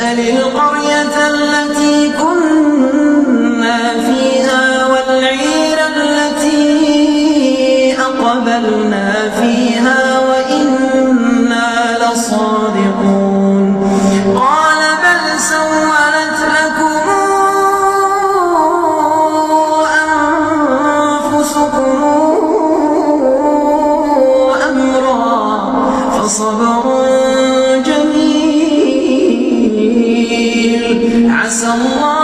فاسأل القرية التي كنا فيها والعير التي أقبلنا فيها وإنا لصادقون قال بل سولت لكم أنفسكم أمرا فصبر جميل عسى الله